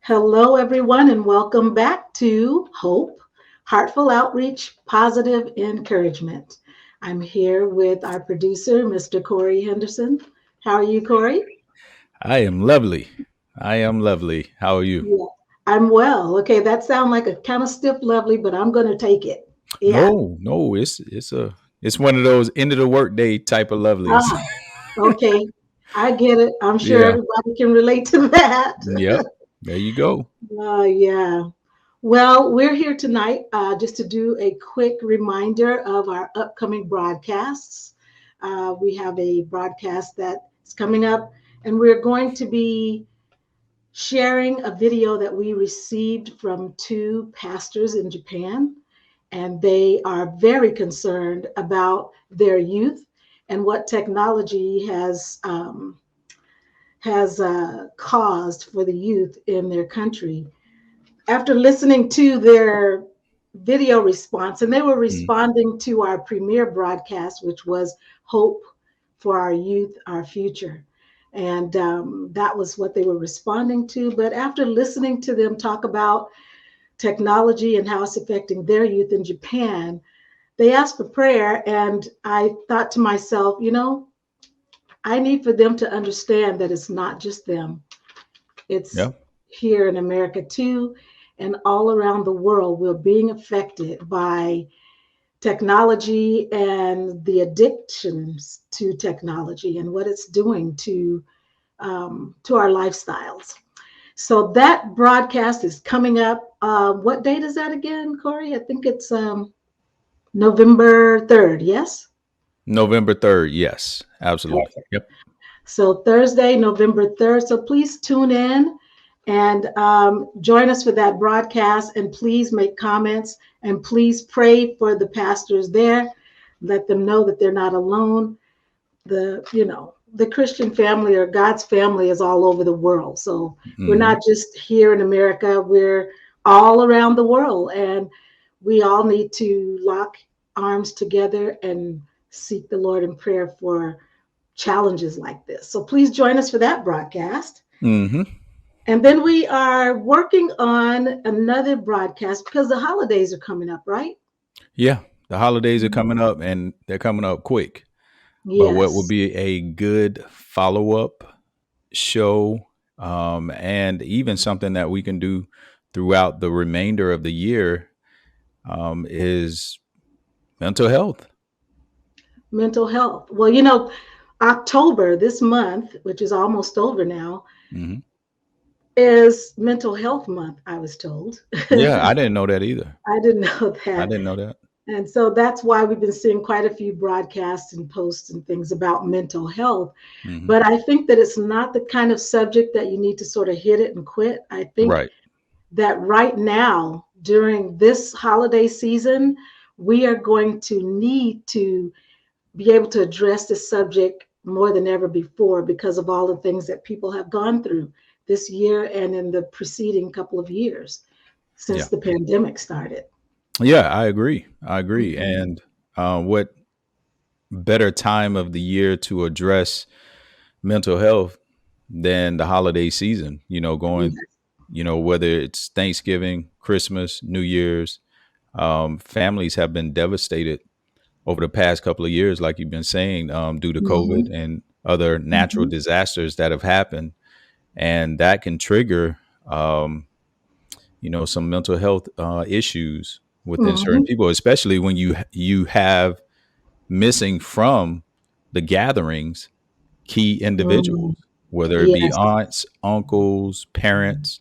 Hello, everyone, and welcome back to Hope, Heartful Outreach, Positive Encouragement. I'm here with our producer, Mr. Corey Henderson. How are you, Corey? I am lovely. I am lovely. How are you? Yeah, I'm well. Okay, that sounds like a kind of stiff lovely, but I'm going to take it. Yeah. No, it's one of those end of the workday type of lovelies. Ah, okay. I get it. I'm sure Yeah. everybody can relate to that. Yep. There you go. Yeah. Well, we're here tonight just to do a quick reminder of our upcoming broadcasts. We have a broadcast that is coming up, and we're going to be sharing a video that we received from two pastors in Japan, and they are very concerned about their youth and what technology has caused for the youth in their country after listening to their video response, and they were Mm. responding to our premiere broadcast, which was Hope for Our Youth, Our Future. And that was what they were responding to. But after listening to them talk about technology and how it's affecting their youth in Japan, they asked for prayer. And I thought to myself, I need for them to understand that it's not just them, it's Yeah. here in America too, and all around the world. We're being affected by technology and the addictions to technology and what it's doing to our lifestyles. So that broadcast is coming up. What date is that again, Corey? I think it's November 3rd. Yes. November 3rd. Yes. Absolutely. Okay. Yep. So Thursday, November 3rd. So please tune in and join us for that broadcast. And please make comments and please pray for the pastors there. Let them know that they're not alone. The Christian family or God's family is all over the world. So we're Hmm. not just here in America, we're all around the world. And we all need to lock arms together and seek the Lord in prayer for challenges like this. So please join us for that broadcast. Hmm. And then we are working on another broadcast because the holidays are coming up, right? Yeah. The holidays are coming up and they're coming up quick. But what will Yes. be a good follow up show, and even something that we can do throughout the remainder of the year, is mental health. Mental health. Well, October this month, which is almost over now, Hmm. is mental health month, I was told. Yeah, I didn't know that either. I didn't know I that. didn't know that. And so that's why we've been seeing quite a few broadcasts and posts and things about mental health. Hmm. But I think that it's not the kind of subject that you need to sort of hit it and quit. I think Right. that right now, during this holiday season, we are going to need to be able to address this subject more than ever before because of all the things that people have gone through this year and in the preceding couple of years since Yeah. the pandemic started. Yeah, I agree. I agree. Mhm. And what better time of the year to address mental health than the holiday season? Going, Yes. whether it's Thanksgiving, Christmas, New Year's, families have been devastated over the past couple of years, like you've been saying, due to COVID Mhm. and other natural Mhm. disasters that have happened. And that can trigger, some mental health issues within certain Mhm. people, especially when you have missing from the gatherings key individuals, Mm. whether it be Yes. aunts, uncles, parents,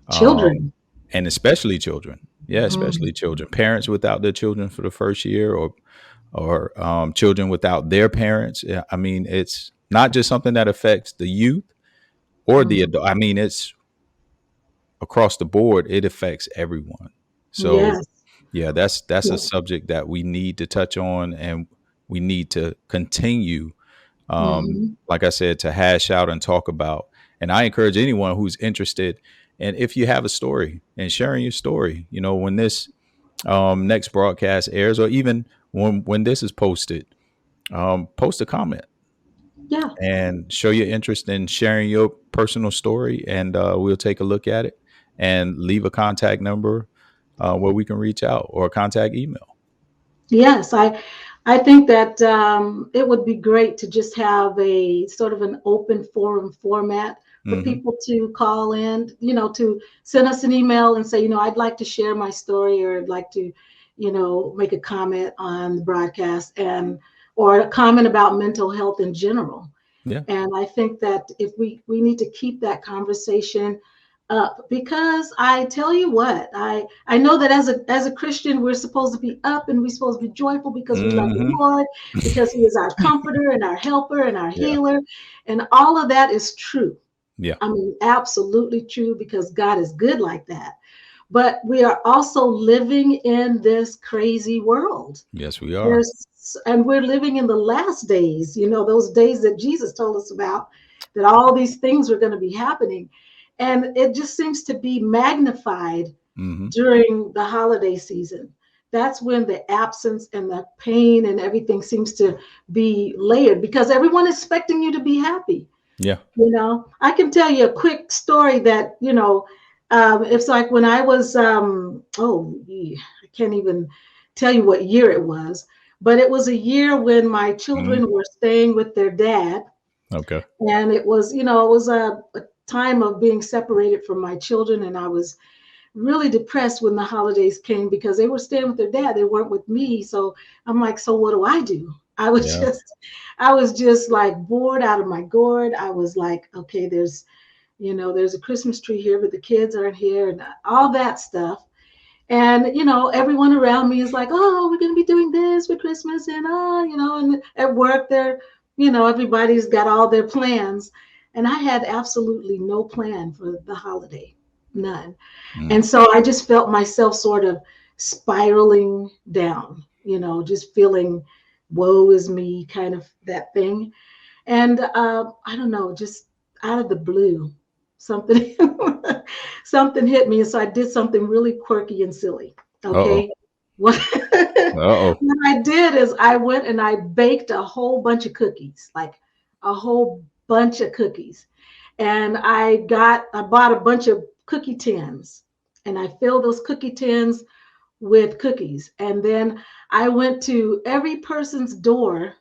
um, Children. and especially children. Yeah, Mm. especially children. Parents without their children for the first year, or children without their parents. Yeah, I mean, it's not just something that affects the youth or the Mm. adult. I mean, it's across the board. It affects everyone. So Yes. yeah, that's a Yeah. subject that we need to touch on, and we need to continue, Mhm. like I said, to hash out and talk about. And I encourage anyone who's interested, and if you have a story and sharing your story, when this next broadcast airs, or even when this is posted, post a comment Yeah. and show your interest in sharing your personal story, and we'll take a look at it. and leave a contact number where we can reach out, or a contact email. Yes, I think that it would be great to just have a sort of an open forum format for Hmm. people to call in, to send us an email and say, I'd like to share my story, or I'd like to, make a comment on the broadcast, and or a comment about mental health in general. Yeah. And I think that if we need to keep that conversation up, because I tell you what, I know that as a Christian, we're supposed to be up and we're supposed to be joyful because we love the Hmm. Lord, because He is our comforter and our helper and our Yeah. healer, and all of that is true. Yeah. I mean, absolutely true, because God is good like that. But we are also living in this crazy world. Yes, we are. There's and we're living in the last days, those days that Jesus told us about, that all these things were going to be happening. And it just seems to be magnified Hmm. during the holiday season. That's when the absence and the pain and everything seems to be layered, because everyone is expecting you to be happy. Yeah. I can tell you a quick story that, it's like when I was, I can't even tell you what year it was, but it was a year when my Hmm. children were staying with their dad. Okay. And it was, it was a time of being separated from my children. And I was really depressed when the holidays came, because they were staying with their dad. They weren't with me. So I'm like, so what do I do? Yeah. I was just like bored out of my gourd. I was like, okay, there's a Christmas tree here, but the kids aren't here, and all that stuff. And, everyone around me is like, oh, we're going to be doing this for Christmas. And, and at work, everybody's got all their plans. And I had absolutely no plan for the holiday, none. Mm. And so I just felt myself sort of spiraling down, just feeling woe is me, kind of that thing. And I don't know, just out of the blue, something something hit me. And so I did something really quirky and silly. Uh-oh. Okay. What, Uh-oh. what I did is I went and I baked a whole bunch of cookies, like a whole bunch of cookies. And I bought a bunch of cookie tins, and I filled those cookie tins with cookies. And then I went to every person's door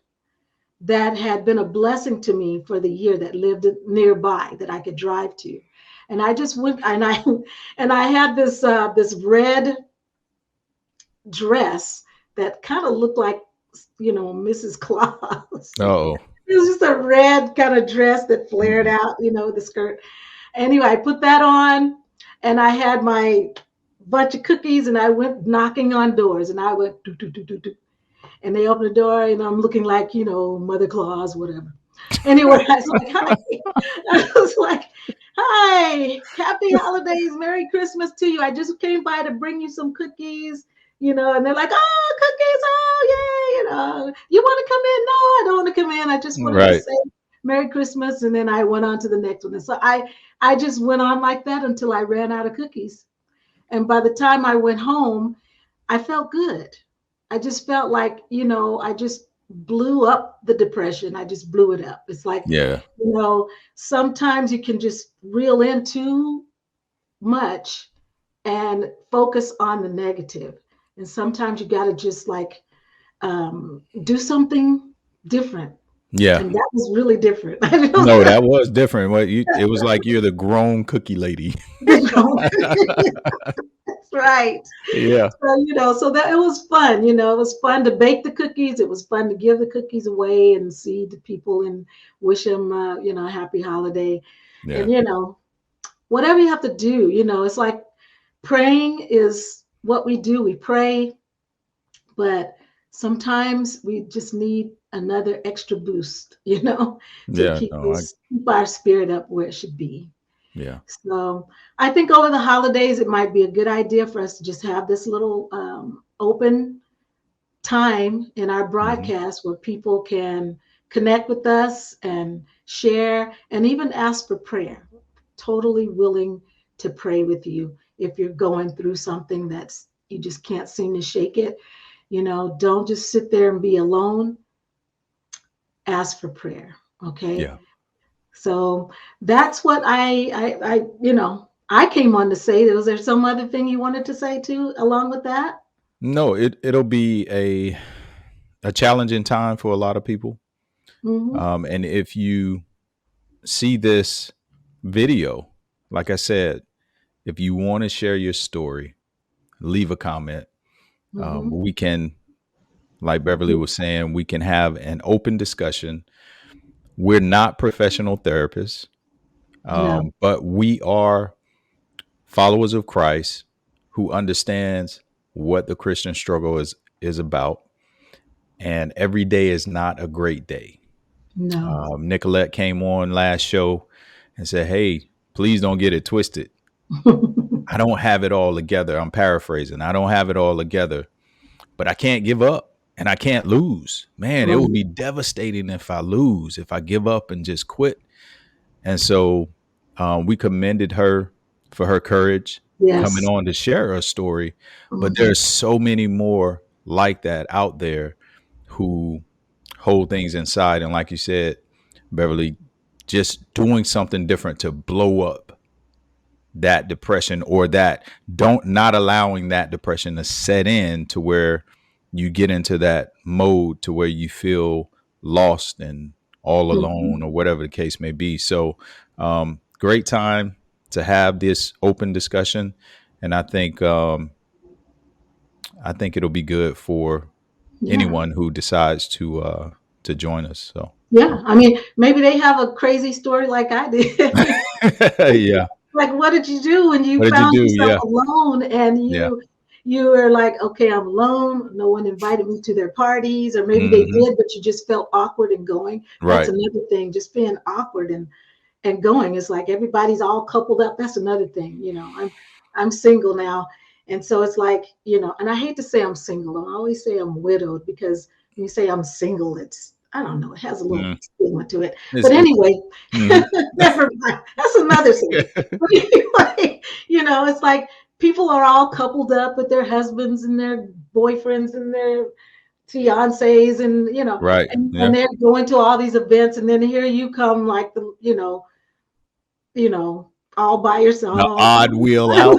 that had been a blessing to me for the year, that lived nearby, that I could drive to. And I just went, and I and I had this red dress that kind of looked like, Mrs. Claus. Uh-oh. It was just a red kind of dress that flared Mm-mm. out, the skirt. Anyway, I put that on, and I had my bunch of cookies, and I went knocking on doors, and I went do do do do do, and they opened the door, and I'm looking like, Mother Claus, whatever. Anyway, I was like, hi. I was like, hi, happy holidays, Merry Christmas to you. I just came by to bring you some cookies, and they're like, oh, cookies, oh, yeah, you want to come in? No, I don't want to come in. I just wanted to Right. say Merry Christmas. And then I went on to the next one. And so I just went on like that until I ran out of cookies. And by the time I went home, I felt good. I just felt like, I just blew up the depression. I just blew it up. It's like, Yeah. sometimes you can just reel in too much and focus on the negative. And sometimes you got to just like do something different. Yeah. And that was really different. No, that was different. It was like you're the grown cookie lady. That's right. Yeah. So, so that it was fun, it was fun to bake the cookies. It was fun to give the cookies away and see the people and wish them, a happy holiday. Yeah. And, whatever you have to do, it's like praying is what we do. We pray, but sometimes we just need another extra boost, to Yeah. No, keep our spirit up where it should be. yeah. So I think over the holidays, it might be a good idea for us to just have this little open time in our Hmm. broadcast where people can connect with us and share and even ask for prayer. Totally willing to pray with you if you're going through something that's you just can't seem to shake it. Don't just sit there and be alone. Ask for prayer. Okay. Yeah. So that's what I I came on to say, was there some other thing you wanted to say too, along with that? No, it'll be a challenging time for a lot of people. Hmm. And if you see this video, like I said, if you want to share your story, leave a comment. Hmm. We can, like Beverly was saying, we can have an open discussion. We're not professional therapists, No, but we are followers of Christ who understands what the Christian struggle is about. And every day is not a great day. no. Nicolette came on last show and said, "Hey, please don't get it twisted. I don't have it all together." I'm paraphrasing. I don't have it all together, but I can't give up and I can't lose. Man, it would Right. be devastating if I lose, if I give up and just quit. And so we commended her for her courage coming Yes. on to share her story. But Hmm. there's so many more like that out there who hold things inside. And like you said, Beverly, just doing something different to blow up that depression, or that don't not allowing that depression to set in to where you get into that mode to where you feel lost and all Hmm. alone or whatever the case may be. So great time to have this open discussion. And I think it'll be good for Yeah. anyone who decides to join us. So Yeah. I mean, maybe they have a crazy story like I did. yeah. Like, what did you do when you What did you found do? yourself Yeah. alone and Yeah. you were like, okay, I'm alone. No one invited me to their parties, or maybe they Hmm. did, but you just felt awkward and going. That's Right. another thing. Just being awkward and going. It's like everybody's all coupled up. That's another thing. I'm single now. And so it's like, and I hate to say I'm single. I always say I'm widowed, because when you say I'm single, it's, I don't know, it has a little Mm. stigma to it. But It's anyway, mhm. never mind. That's another thing. But anyway, it's like people are all coupled up with their husbands and their boyfriends and their fiancés, and Right. and Yeah. they're going to all these events, and then here you come, like all by The yourself. odd wheel out.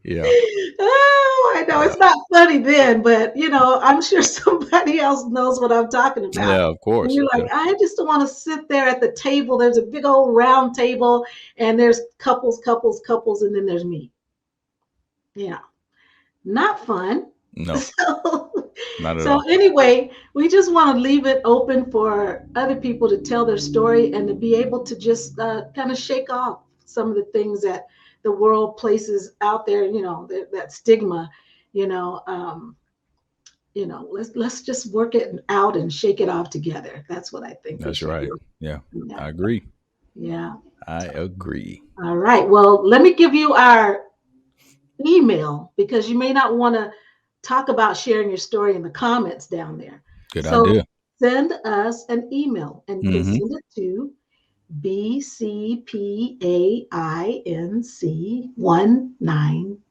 Yeah. Oh, I know Yeah. it's not funny then, but I'm sure somebody else knows what I'm talking about. Yeah. Of And course. you're Yeah. like, I just don't want to sit there at the table. There's a big old round table, and there's couples, couples, couples, and then there's me. Yeah, not fun. No, So, not at so all. anyway, we just want to leave it open for other people to tell their story and to be able to just kind of shake off some of the things that the world places out there. That stigma. You know, um, let's just work it out and shake it off together. That's what I think we That's should right. do. Yeah. Yeah, I agree. yeah. I agree. All right. Well, let me give you our email, because you may not want to talk about sharing your story in the comments down there. Good So idea. send us an email, and you can Hmm. send it to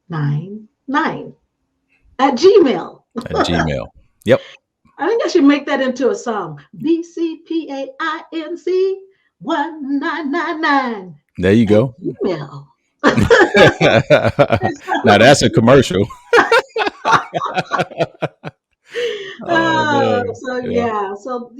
bcpainc1999 at Gmail. At Gmail. Yep. I think I should make that into a song. bcpainc1999 There you at go. Gmail. Now that's a commercial. Oh man. So Yeah. yeah, so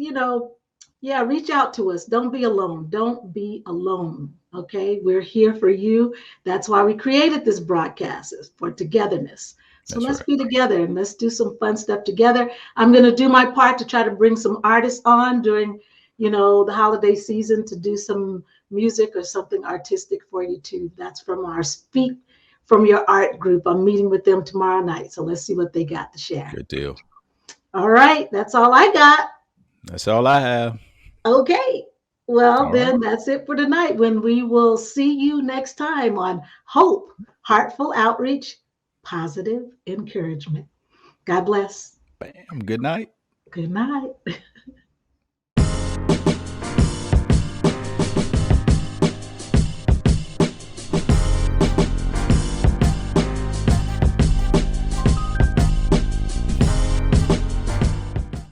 yeah, reach out to us. Don't be alone. Don't be alone. Okay, we're here for you. That's why we created this broadcast, is for togetherness. So That's let's right. be together and let's do some fun stuff together. I'm going to do my part to try to bring some artists on during, the holiday season, to do some music or something artistic for you too. That's from our Speak from Your Art group. I'm meeting with them tomorrow night. So let's see what they got to share. Good deal. All right, that's all I got. That's all I have. Okay. Well, All right. then that's it for tonight, when we will see you next time on Hope, Heartful Outreach, Positive Encouragement. God bless. Bam. Good night. Good night.